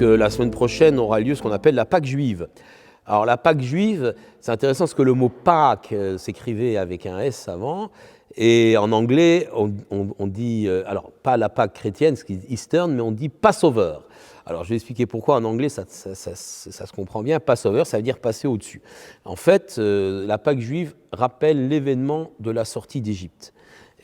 Donc la semaine prochaine aura lieu ce qu'on appelle la Pâque juive. Alors la Pâque juive, c'est intéressant parce que le mot Pâques s'écrivait avec un S avant, et en anglais on dit, alors pas la Pâque chrétienne, ce qui est Eastern, mais on dit Passover. Alors je vais expliquer pourquoi en anglais ça se comprend bien. Passover, ça veut dire passer au-dessus. En fait, la Pâque juive rappelle l'événement de la sortie d'Égypte.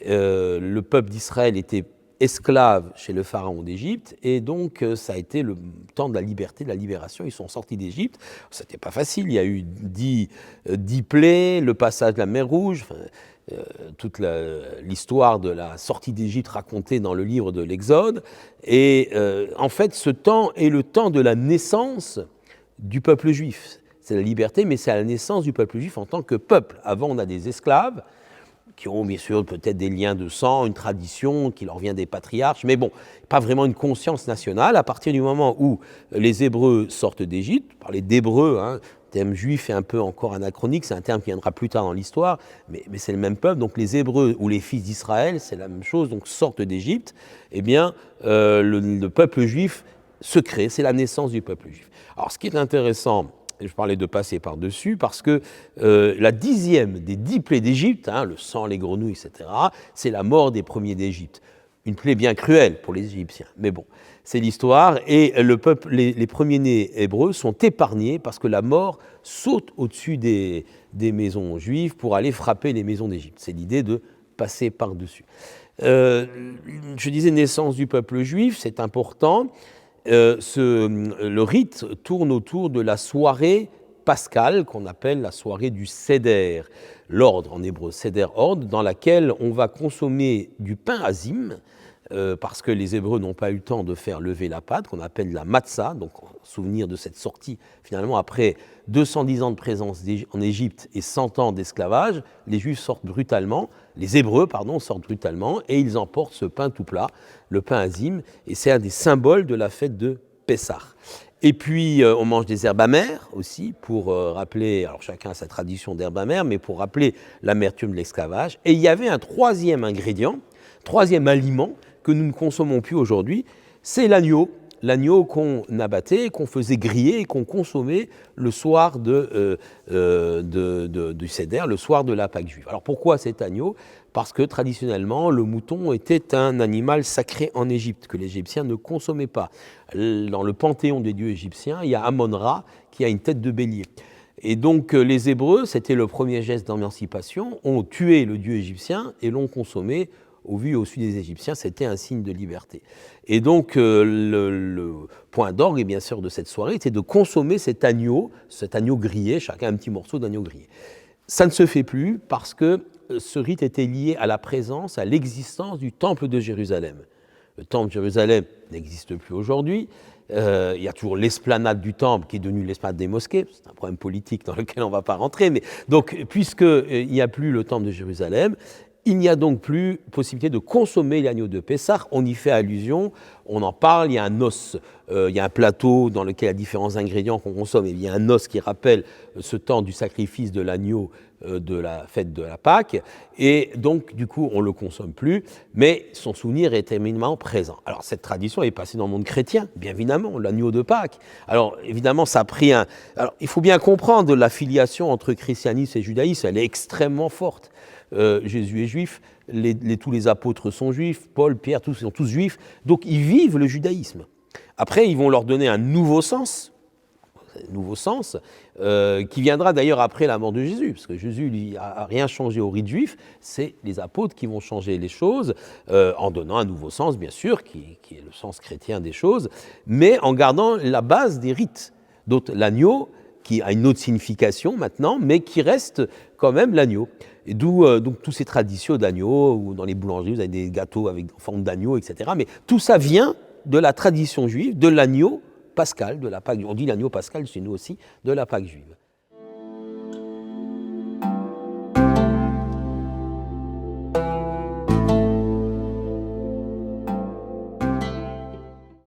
Le peuple d'Israël était esclaves chez le pharaon d'Égypte, et donc ça a été le temps de la liberté, de la libération. Ils sont sortis d'Égypte. C'était pas facile. Il y a eu 10 plaies, le passage de la mer Rouge, toute l'histoire de la sortie d'Égypte racontée dans le livre de l'Exode. Et en fait, ce temps est le temps de la naissance du peuple juif. C'est la liberté, mais c'est la naissance du peuple juif en tant que peuple. Avant, on a des esclaves qui ont bien sûr peut-être des liens de sang, une tradition qui leur vient des patriarches, mais bon, pas vraiment une conscience nationale. À partir du moment où les Hébreux sortent d'Égypte, parler d'Hébreux, le terme juif est un peu encore anachronique, c'est un terme qui viendra plus tard dans l'histoire, mais c'est le même peuple. Donc les Hébreux ou les fils d'Israël, c'est la même chose, donc sortent d'Égypte, eh bien le peuple juif se crée, c'est la naissance du peuple juif. Alors ce qui est intéressant, je parlais de passer par-dessus, parce que la 10e des 10 plaies d'Égypte, le sang, les grenouilles, etc., c'est la mort des premiers d'Égypte. Une plaie bien cruelle pour les Égyptiens, mais bon, c'est l'histoire. Et le peuple, les premiers-nés hébreux sont épargnés parce que la mort saute au-dessus des maisons juives pour aller frapper les maisons d'Égypte. C'est l'idée de passer par-dessus. Je disais naissance du peuple juif, c'est important. Le rite tourne autour de la soirée pascale qu'on appelle la soirée du Seder, l'ordre en hébreu, Seder ordre, dans laquelle on va consommer du pain azim, parce que les Hébreux n'ont pas eu le temps de faire lever la pâte, qu'on appelle la matzah, donc en souvenir de cette sortie, finalement après 210 ans de présence en Égypte et 100 ans d'esclavage, les Juifs sortent brutalement, les Hébreux, sortent brutalement, et ils emportent ce pain tout plat, le pain azim, et c'est un des symboles de la fête de Pessah. Et puis on mange des herbes amères aussi, pour rappeler, alors chacun a sa tradition d'herbes amères, mais pour rappeler l'amertume de l'esclavage. Et il y avait un troisième ingrédient, troisième aliment, que nous ne consommons plus aujourd'hui, c'est l'agneau. L'agneau qu'on abattait, qu'on faisait griller et qu'on consommait le soir du Seder, le soir de la Pâque juive. Alors pourquoi cet agneau ? Parce que traditionnellement, le mouton était un animal sacré en Égypte, que les Égyptiens ne consommaient pas. Dans le panthéon des dieux égyptiens, il y a Amon-Ra qui a une tête de bélier. Et donc les Hébreux, c'était le premier geste d'émancipation, ont tué le dieu égyptien et l'ont consommé. Au vu et au su des Égyptiens, c'était un signe de liberté. Et donc, le point d'orgue, bien sûr, de cette soirée, était de consommer cet agneau grillé, chacun un petit morceau d'agneau grillé. Ça ne se fait plus parce que ce rite était lié à la présence, à l'existence du temple de Jérusalem. Le temple de Jérusalem n'existe plus aujourd'hui. Il y a toujours l'esplanade du temple qui est devenue l'esplanade des mosquées. C'est un problème politique dans lequel on ne va pas rentrer. Mais donc, puisqu'il n'y a plus le temple de Jérusalem, il n'y a donc plus possibilité de consommer l'agneau de Pessah. On y fait allusion, on en parle, il y a un os, il y a un plateau dans lequel il y a différents ingrédients qu'on consomme, et il y a un os qui rappelle ce temps du sacrifice de l'agneau de la fête de la Pâque, et donc du coup on ne le consomme plus, mais son souvenir est éminemment présent. Alors cette tradition est passée dans le monde chrétien, bien évidemment, l'agneau de Pâques. Alors évidemment ça a pris un... Alors il faut bien comprendre la filiation entre christianisme et judaïsme, elle est extrêmement forte. Jésus est juif, tous les apôtres sont juifs, Paul, Pierre, tous sont tous juifs, donc ils vivent le judaïsme. Après, ils vont leur donner un nouveau sens qui viendra d'ailleurs après la mort de Jésus, parce que Jésus lui a rien changé au rite juif, c'est les apôtres qui vont changer les choses, en donnant un nouveau sens, bien sûr, qui est le sens chrétien des choses, mais en gardant la base des rites. Donc l'agneau, qui a une autre signification maintenant, mais qui reste quand même l'agneau. Et d'où donc toutes ces traditions d'agneau, ou dans les boulangeries, vous avez des gâteaux avec en forme d'agneau, etc. Mais tout ça vient de la tradition juive, de l'agneau pascal, de la Pâque. On dit l'agneau pascal chez nous aussi, de la Pâque juive.